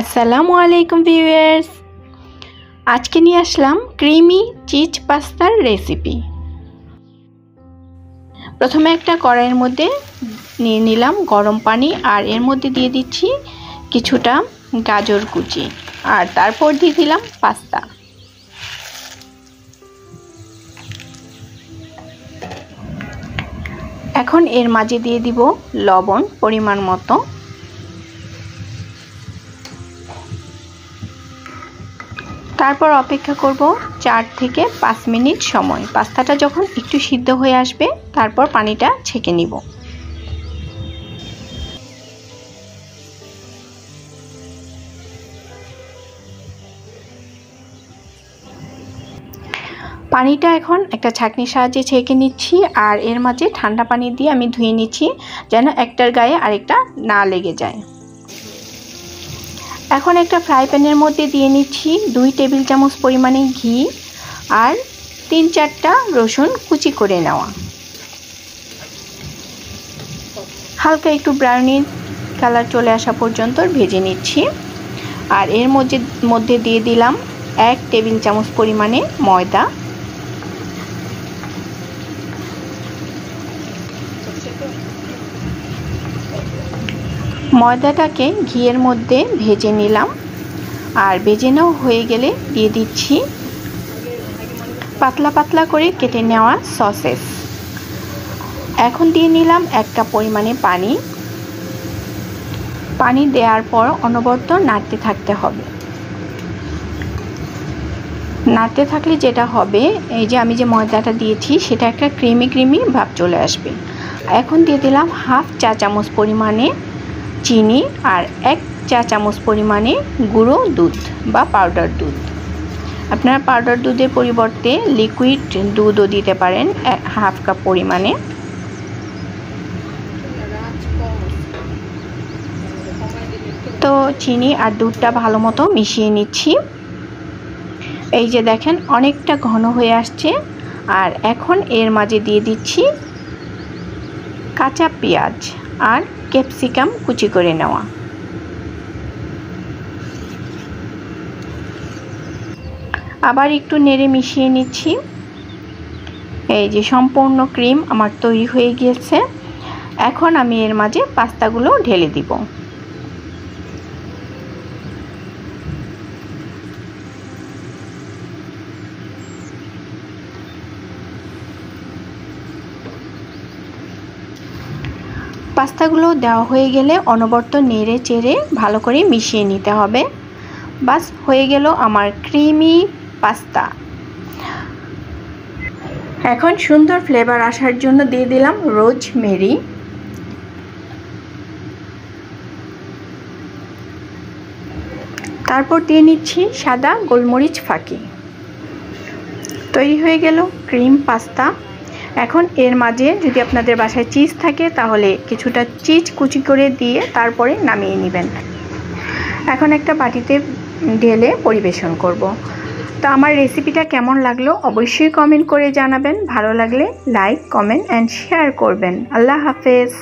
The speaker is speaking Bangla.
আসসালামু আলাইকুম ভিউয়ার্স, আজকে নিয়ে আসলাম ক্রিমি চিজ পাস্তার রেসিপি। প্রথমে একটা কড়াইয়ের মধ্যে নিয়ে নিলাম গরম পানি, আর এর মধ্যে দিয়ে দিচ্ছি কিছুটা গাজর কুচি, আর তারপর দিয়ে দিলাম পাস্তা। এখন এর মাঝে দিয়ে দিব লবণ পরিমাণ মতো। তারপর অপেক্ষা করব 4 থেকে 5 মিনিট সময়। পাস্তাটা যখন একটু সিদ্ধ হয়ে আসবে তারপর পানিটা ছেঁকে নিব। পানিটা এখন একটা ছাঁকনির সাহায্যে ছেঁকে নিচ্ছি, আর এর মাঝে ঠান্ডা পানি দিয়ে আমি ধুয়ে নিচ্ছি যেন একটার গায়ে আরেকটা না লেগে যায়। এখন একটা ফ্রাই প্যানের মধ্যে দিয়ে নিচ্ছি 2 টেবিল চামচ পরিমাণে ঘি আর 3-4টা রসুন কুচি করে নেওয়া। হালকা একটু ব্রাউনি কালার চলে আসা পর্যন্ত ভেজে নিচ্ছি। আর এর মধ্যে দিয়ে দিলাম 1 টেবিল চামচ পরিমাণে ময়দা। ময়দাটাকে ঘিয়ের মধ্যে ভেজে নিলাম, আর ভেজে নেওয়া হয়ে গেলে দিয়ে দিচ্ছি পাতলা পাতলা করে কেটে নেওয়া সসেস। এখন দিয়ে নিলাম 1 কাপ পরিমাণে পানি। পানি দেওয়ার পর অনবরত নাড়তে থাকতে হবে। নাড়তে থাকলে যেটা হবে, এই যে আমি যে ময়দাটা দিয়েছি সেটা একটা ক্রিমি ভাব চলে আসবে। এখন দিয়ে দিলাম 1/2 চা চামচ পরিমাণে চিনি আর 1 চা চামচ পরিমাণে গুঁড়ো দুধ বা পাউডার দুধ। আপনারা পাউডার দুধের পরিবর্তে লিকুইড দুধও দিতে পারেন 1/2 কাপ পরিমাণে। তো চিনি আর দুধটা ভালো মতো মিশিয়ে নিচ্ছি। এই যে দেখেন অনেকটা ঘন হয়ে আসছে। আর এখন এর মাঝে দিয়ে দিচ্ছি কাঁচা পেঁয়াজ আর ক্যাপসিকাম কুচি করে নেওয়া। আবার একটু নেড়ে মিশিয়ে নিচ্ছি। এই যে সম্পূর্ণ ক্রিম আমার তৈরি হয়ে গিয়েছে। এখন আমি এর মাঝে পাস্তাগুলো ঢেলে দিব। পাস্তাগুলো দেওয়া হয়ে গেলে অনবরত নেড়ে চেড়ে ভালো করে মিশিয়ে নিতে হবে। বাস হয়ে গেল আমার ক্রিমি পাস্তা। এখন সুন্দর ফ্লেভার আসার জন্য দিয়ে দিলাম রোজমেরি। তারপর দিয়ে নিচ্ছি সাদা গোলমরিচ ফাঁকি। তৈরি হয়ে গেল ক্রিম পাস্তা। এখন এর মাঝে যদি আপনাদের বাসায় চিজ থাকে তাহলে কিছুটা চিজ কুচি করে দিয়ে তারপরে নামিয়ে নেবেন। এখন একটা বাটিতে ঢেলে পরিবেশন করব। তো আমার রেসিপিটা কেমন লাগলো অবশ্যই কমেন্ট করে জানাবেন। ভালো লাগলে লাইক, কমেন্ট অ্যান্ড শেয়ার করবেন। আল্লাহ হাফেজ।